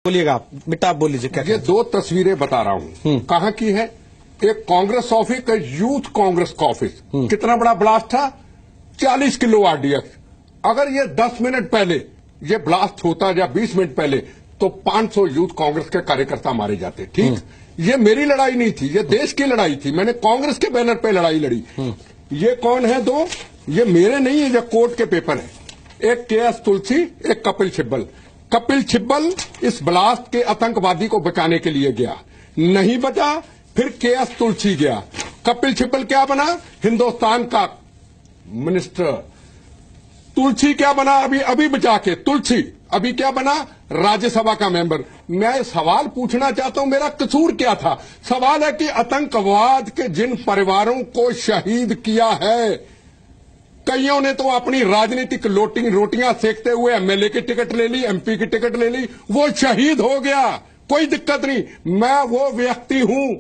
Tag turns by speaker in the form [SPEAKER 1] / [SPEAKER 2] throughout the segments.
[SPEAKER 1] बोलिएगा आप, बेटा आप बोल लीजिए क्या
[SPEAKER 2] ये दो तस्वीरें बता रहा हूं कहां की है। एक कांग्रेस ऑफिस का यूथ कांग्रेस का ऑफिस, कितना बड़ा ब्लास्ट था, 40 किलो आरडीएक्स। अगर ये 10 मिनट पहले ये ब्लास्ट होता या 20 मिनट पहले तो 500 यूथ कांग्रेस के कार्यकर्ता मारे जाते। ठीक, ये मेरी लड़ाई नहीं थी, ये देश की लड़ाई थी। मैंने कांग्रेस के बैनर पे लड़ाई लड़ी। ये कौन है दो? ये मेरे नहीं है, ये कोर्ट के पेपर है। एक केएस तुलसी, एक कपिल सिब्बल। कपिल सिब्बल इस ब्लास्ट के आतंकवादी को बचाने के लिए गया, नहीं बचा। फिर केएस तुलसी गया। कपिल सिब्बल क्या बना? हिंदुस्तान का मिनिस्टर। तुलसी क्या बना? अभी बचा के तुलसी अभी क्या बना? राज्यसभा का मेंबर। मैं सवाल पूछना चाहता हूं, मेरा कसूर क्या था? सवाल है कि आतंकवाद के जिन परिवारों को शहीद किया है, कईयों ने तो अपनी राजनीतिक रोटियां सेकते हुए एमएलए की टिकट ले ली, एमपी की टिकट ले ली, वो शहीद हो गया, कोई दिक्कत नहीं। मैं वो व्यक्ति हूं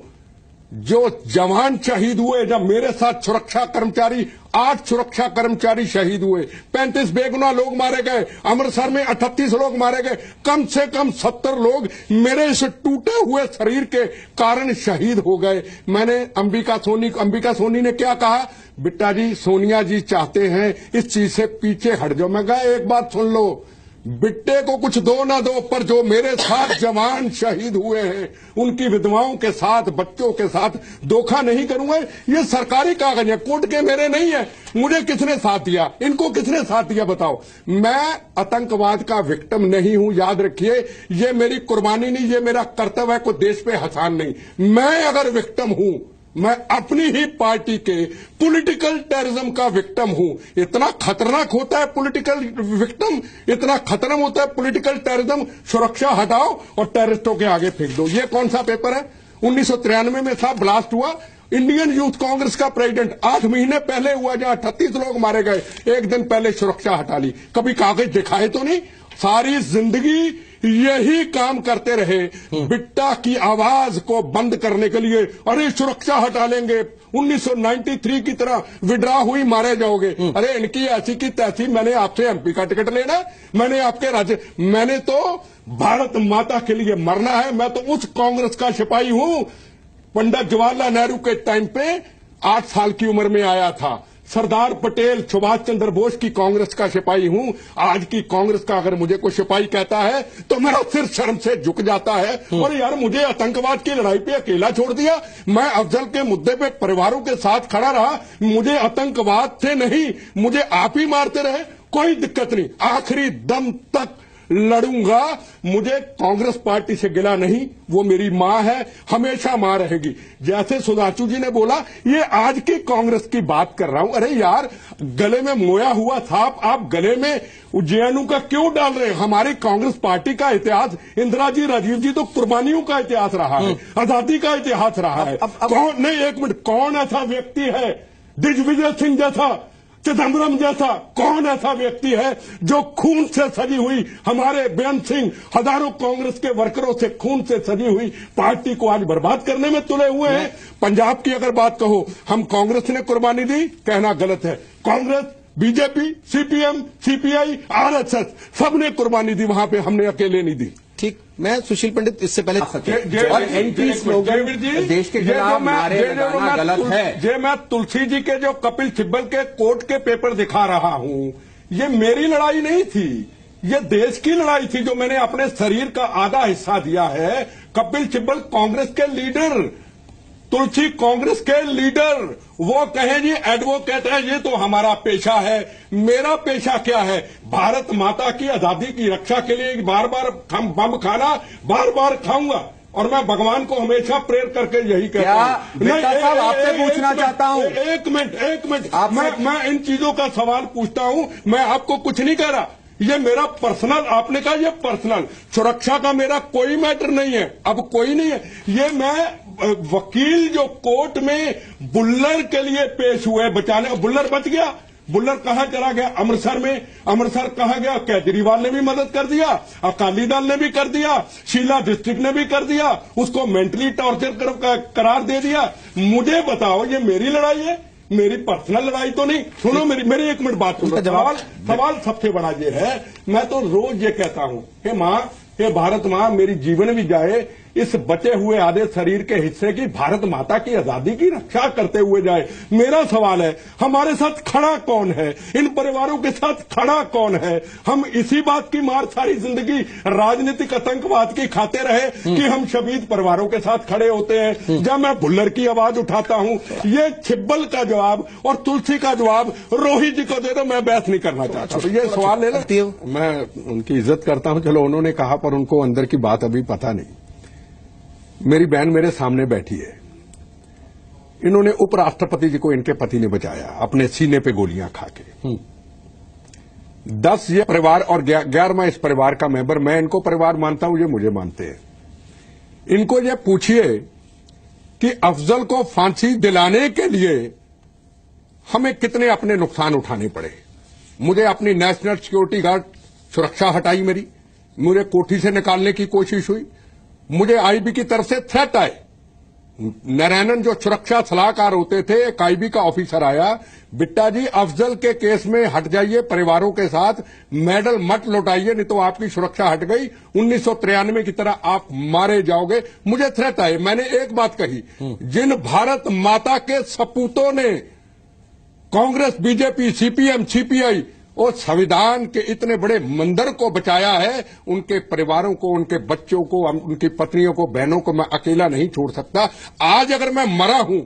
[SPEAKER 2] जो जवान शहीद हुए। जब मेरे साथ सुरक्षा कर्मचारी 8 सुरक्षा कर्मचारी शहीद हुए, 35 बेगुनाह लोग मारे गए, अमृतसर में 38 लोग मारे गए, कम से कम 70 लोग मेरे इस टूटे हुए शरीर के कारण शहीद हो गए। मैंने अंबिका सोनी ने क्या कहा? बिट्टा जी, सोनिया जी चाहते हैं इस चीज से पीछे हट जाओ। मैं कहा एक बात सुन लो, बिट्टे को कुछ दो ना दो, पर जो मेरे साथ जवान शहीद हुए हैं उनकी विधवाओं के साथ, बच्चों के साथ धोखा नहीं करूंगा। ये सरकारी कागज है, कोर्ट के मेरे नहीं है। मुझे किसने साथ दिया? इनको किसने साथ दिया बताओ? मैं आतंकवाद का विक्टिम नहीं हूं, याद रखिए। ये मेरी कुर्बानी नहीं, ये मेरा कर्तव्य है, कोई देश पे हसान नहीं। मैं अगर विक्टिम हूं, मैं अपनी ही पार्टी के पॉलिटिकल टेररिज्म का विक्टिम हूं। इतना खतरनाक होता है पॉलिटिकल विक्टिम, इतना खतरनाक होता है पॉलिटिकल टेररिज्म। सुरक्षा हटाओ और टेररिस्टों के आगे फेंक दो। ये कौन सा पेपर है? 1993 में था, ब्लास्ट हुआ। इंडियन यूथ कांग्रेस का प्रेसिडेंट 8 महीने पहले हुआ, जहां 38 लोग मारे गए, एक दिन पहले सुरक्षा हटा ली। कभी कागज दिखाए तो नहीं? सारी जिंदगी यही काम करते रहे, बिट्टा की आवाज को बंद करने के लिए। अरे सुरक्षा हटा लेंगे, 1993 की तरह विड्रा हुई मारे जाओगे। अरे इनकी ऐसी की तैसी, मैंने आपसे एमपी का टिकट लेना, मैंने आपके राज्य, मैंने तो भारत माता के लिए मरना है। मैं तो उस कांग्रेस का सिपाही हूं। पंडित जवाहरलाल नेहरू के टाइम पे 8 साल की उम्र में आया था। सरदार पटेल, सुभाष चंद्र बोस की कांग्रेस का सिपाही हूं। आज की कांग्रेस का अगर मुझे कोई सिपाही कहता है तो मेरा सिर शर्म से झुक जाता है। और यार, मुझे आतंकवाद की लड़ाई पे अकेला छोड़ दिया। मैं अफजल के मुद्दे पे परिवारों के साथ खड़ा रहा। मुझे आतंकवाद से नहीं, मुझे आप ही मारते रहे, कोई दिक्कत नहीं, आखिरी दम तक लड़ूंगा। मुझे कांग्रेस पार्टी से गिला नहीं, वो मेरी मां है, हमेशा मां रहेगी। जैसे सुधाचू जी ने बोला, ये आज की कांग्रेस की बात कर रहा हूं। अरे यार, गले में मोया हुआ सांप आप गले में जेएनयू का क्यों डाल रहे हैं? हमारी कांग्रेस पार्टी का इतिहास, इंदिरा जी, राजीव जी तो कुर्बानियों का इतिहास रहा है, आजादी का इतिहास रहा है। कौन नहीं, एक मिनट, कौन ऐसा व्यक्ति है दिग्विजय सिंह जैसा, चिदम्बरम जैसा, कौन ऐसा व्यक्ति है जो खून से सजी हुई, हमारे बेअंत सिंह, हजारों कांग्रेस के वर्करों से खून से सजी हुई पार्टी को आज बर्बाद करने में तुले हुए हैं? पंजाब की अगर बात कहो, हम कांग्रेस ने कुर्बानी दी, कहना गलत है। Congress, BJP, CPM, CPI, RSS, सबने कुर्बानी दी, वहां पे हमने अकेले नहीं दी।
[SPEAKER 1] ठीक, मैं सुशील पंडित इससे पहले
[SPEAKER 3] और एंटी स्लोगन देश के खिलाफ नारे लगाना गलत है।
[SPEAKER 2] जे मैं तुलसी जी के जो कपिल सिब्बल के कोर्ट के पेपर दिखा रहा हूं, ये मेरी लड़ाई नहीं थी, ये देश की लड़ाई थी, जो मैंने अपने शरीर का आधा हिस्सा दिया है। कपिल सिब्बल कांग्रेस के लीडर, तुलसी कांग्रेस के लीडर, वो कहे जी एडवोकेट है, ये तो हमारा पेशा है। मेरा पेशा क्या है? भारत माता की आजादी की रक्षा के लिए बार बार बम खाना, बार बार खाऊंगा। और मैं भगवान को हमेशा प्रेयर करके यही कहता हूं।
[SPEAKER 3] बेटा साहब, आपसे पूछना चाहता हूं,
[SPEAKER 2] एक मिनट, मैं इन चीजों का सवाल पूछता हूं। मैं आपको कुछ नहीं कह रहा, ये मेरा पर्सनल, आपने कहा ये पर्सनल, सुरक्षा का मेरा कोई मैटर नहीं है, अब कोई नहीं है। ये मैं वकील जो कोर्ट में बुल्लर के लिए पेश हुए बचाने, बुल्लर बच गया। बुल्लर कहां चला गया? अमृतसर में। अमृतसर कहां गया? केजरीवाल ने भी मदद कर दिया, अकाली दल ने भी कर दिया, शीला डिस्ट्रिक्ट ने भी कर दिया, उसको मेंटली टॉर्चर करार दे दिया। मुझे बताओ, ये मेरी लड़ाई है, मेरी पर्सनल लड़ाई तो नहीं। सुनो, मेरी 1 मिनट बात सुनो। सवाल सबसे बड़ा ये है, मैं तो रोज ये कहता हूं कि मां, हे भारत मां मेरी जीवन भी जाए, इस बचे हुए आधे शरीर के हिस्से की भारत माता की आजादी की रक्षा करते हुए जाए। मेरा सवाल है, हमारे साथ खड़ा कौन है? इन परिवारों के साथ खड़ा कौन है? हम इसी बात की मार सारी जिंदगी राजनीतिक आतंकवाद की खाते रहे कि हम शहीद परिवारों के साथ खड़े होते हैं। जब मैं भुल्लर की आवाज उठाता हूं, ये छिब्बल का जवाब और तुलसी का जवाब रोहित जी को दे दो, मैं बहस नहीं करना चाहता। तो ये सवाल ले लो। मैं उनकी इज्जत करता हूं, चलो उन्होंने कहा, पर उनको अंदर की बात अभी पता नहीं। मेरी बहन मेरे सामने बैठी है, इन्होंने उपराष्ट्रपति जी को इनके पति ने बचाया अपने सीने पे गोलियां खा के। 10 ये परिवार और 11वां इस परिवार का मेंबर, मैं इनको परिवार मानता हूं, ये मुझे मानते हैं। इनको ये पूछिए कि अफजल को फांसी दिलाने के लिए हमें कितने अपने नुकसान उठाने पड़े। मुझे अपनी नेशनल सिक्योरिटी गार्ड सुरक्षा हटाई, मेरी मुझे कोठी से निकालने की कोशिश हुई, मुझे आईबी की तरफ से थ्रेट आए। नारायणन जो सुरक्षा सलाहकार होते थे, एक आईबी का ऑफिसर आया, बिट्टा जी अफजल के केस में हट जाइए, परिवारों के साथ मेडल मत लौटाइए, नहीं तो आपकी सुरक्षा हट गई, 1993 की तरह आप मारे जाओगे। मुझे थ्रेट आए। मैंने एक बात कही, जिन भारत माता के सपूतों ने कांग्रेस, बीजेपी, सीपीएम, सीपीआई और संविधान के इतने बड़े मंदिर को बचाया है, उनके परिवारों को, उनके बच्चों को, उनकी पत्नियों को, बहनों को मैं अकेला नहीं छोड़ सकता। आज अगर मैं मरा हूं,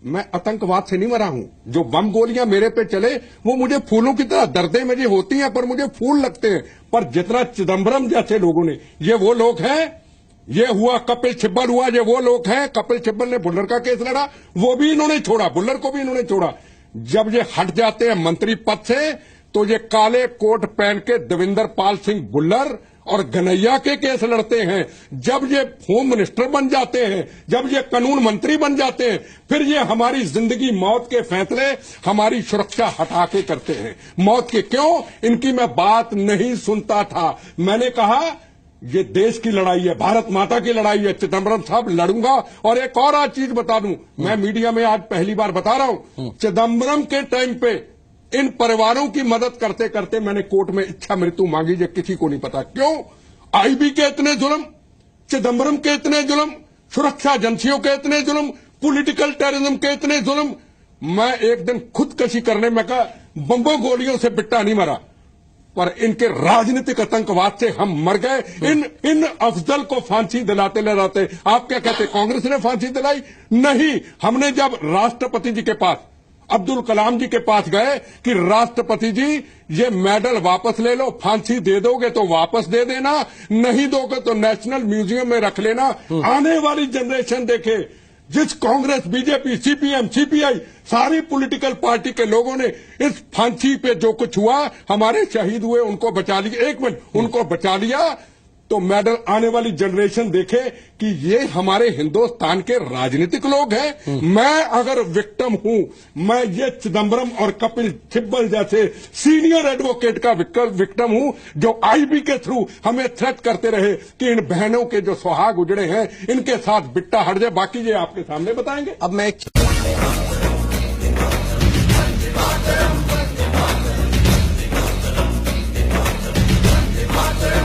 [SPEAKER 2] मैं आतंकवाद से नहीं मरा हूं। जो बम गोलियां मेरे पे चले वो मुझे फूलों की तरह दर्दे मुझे होती हैं, पर मुझे फूल लगते हैं। पर जितना चिदम्बरम जैसे लोगों ने, ये वो लोग हैं, ये हुआ कपिल सिब्बल हुआ, ये वो लोग हैं। कपिल सिब्बल ने भुल्लर का केस लड़ा, वो भी इन्होंने छोड़ा, भुल्लर को भी इन्होंने छोड़ा। जब ये हट जाते हैं मंत्री पद से, तो ये काले कोट पहन के देविंदर पाल सिंह भुल्लर और गनैया के केस लड़ते हैं। जब ये होम मिनिस्टर बन जाते हैं, जब ये कानून मंत्री बन जाते हैं, फिर ये हमारी जिंदगी मौत के फैसले, हमारी सुरक्षा हटा के करते हैं। मौत के क्यों? इनकी मैं बात नहीं सुनता था। मैंने कहा ये देश की लड़ाई है, भारत माता की लड़ाई है, चिदम्बरम साहब लड़ूंगा। और एक और आज चीज बता दूं, मैं मीडिया में आज पहली बार बता रहा हूं, चिदम्बरम के टाइम पे इन परिवारों की मदद करते करते मैंने कोर्ट में इच्छा मृत्यु मांगी, जो किसी को नहीं पता। क्यों? आईबी के इतने जुल्म, चिदम्बरम के इतने जुल्म, सुरक्षा एजेंसियों के इतने जुल्म, पॉलिटिकल टेररिज्म के इतने जुल्म। मैं एक दिन खुदकशी करने में कहा, बम्बों गोलियों से बिट्टा नहीं मरा, पर इनके राजनीतिक आतंकवाद से हम मर गए। इन अफजल को फांसी दिलाते दिलाते, आप क्या कहते, कांग्रेस ने फांसी दिलाई? नहीं। हमने जब राष्ट्रपति जी के पास, अब्दुल कलाम जी के पास गए कि राष्ट्रपति जी ये मेडल वापस ले लो, फांसी दे दोगे तो वापस दे देना, नहीं दोगे तो नेशनल म्यूजियम में रख लेना। आने वाली जनरेशन देखे, जिस कांग्रेस, बीजेपी, सीपीएम, सीपीआई, सारी पॉलिटिकल पार्टी के लोगों ने इस फांसी पे जो कुछ हुआ, हमारे शहीद हुए, उनको बचा लिया, एक मिनट, उनको बचा लिया, तो मेडल आने वाली जनरेशन देखे कि ये हमारे हिंदुस्तान के राजनीतिक लोग हैं। मैं अगर विक्टिम हूं, मैं ये चिदम्बरम और कपिल सिब्बल जैसे सीनियर एडवोकेट का विक्टिम हूं, जो आईबी के थ्रू हमें थ्रेट करते रहे कि इन बहनों के जो सुहाग उजड़े हैं, इनके साथ बिट्टा हट जाए। बाकी ये आपके सामने बताएंगे।
[SPEAKER 1] अब मैं
[SPEAKER 4] Vande Mataram